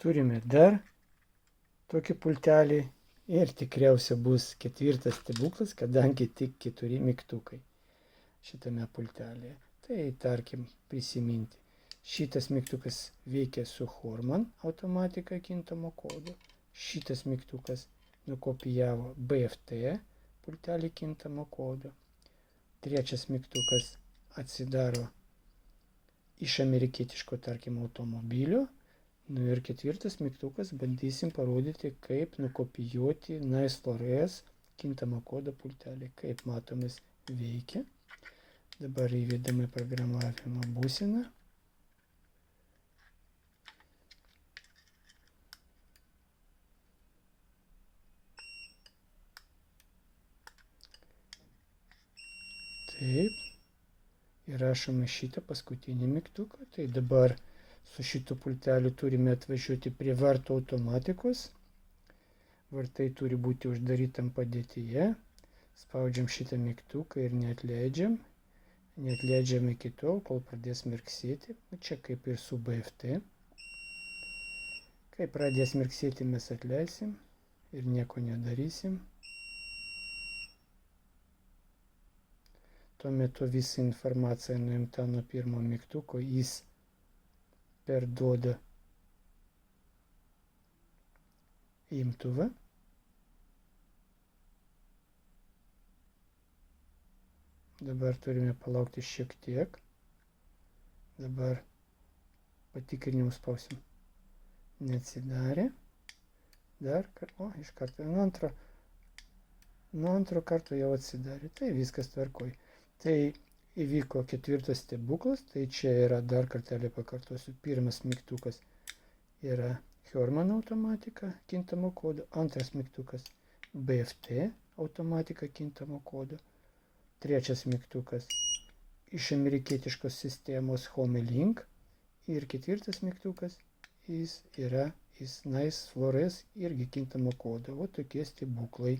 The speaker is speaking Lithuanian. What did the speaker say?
Turime dar tokį pultelį ir tikriausia bus ketvirtas stebuklas, kadangi tik 4 mygtukai šitame pultelėje. Tai tarkim prisiminti. Šitas mygtukas veikia su Horman automatika kintamo kodo. Šitas mygtukas nukopijavo BFT pultelį kintamo kodo. Trečias mygtukas atsidaro iš amerikietiško, tarkim, automobilio. Nu ir ketvirtas mygtukas bandysim parodyti, kaip nukopijuoti Nice Flores kintamą kodą pultelį. Kaip matomas veikia. Dabar įvedame programavimo būseną. Taip. Įrašome šitą paskutinį mygtuką. Tai dabar su šitu pulteliu turime atvažiuoti prie vartų automatikos. Vartai turi būti uždarytam padėtyje. Spaudžiam šitą mygtuką ir neatleidžiam. Neatleidžiam iki tol, kol pradės mirksėti. Čia kaip ir su BFT. Kai pradės mirksėti, mes atleisim ir nieko nedarysim. Tuo metu visa informacija nuimta nuo pirmo mygtuko, jis perduoda imtuvą. Dabar turime palaukti šiek tiek. Dabar patikrinimų spausim. Neatsidarė. Dar kartą, iš karto nuo antro karto jau atsidarė. Tai viskas tvarkoj. Tai įvyko ketvirtas stebuklas. Tai čia yra, dar kartelį pakartosiu, pirmas mygtukas yra Horman automatika kintamo kodo. Antras mygtukas BFT automatika kintamo kodo. Trečias mygtukas iš amerikietiškos sistemos Homelink. Ir ketvirtas mygtukas jis yra Nice Flores irgi kintamo kodo. O tokie stebuklai.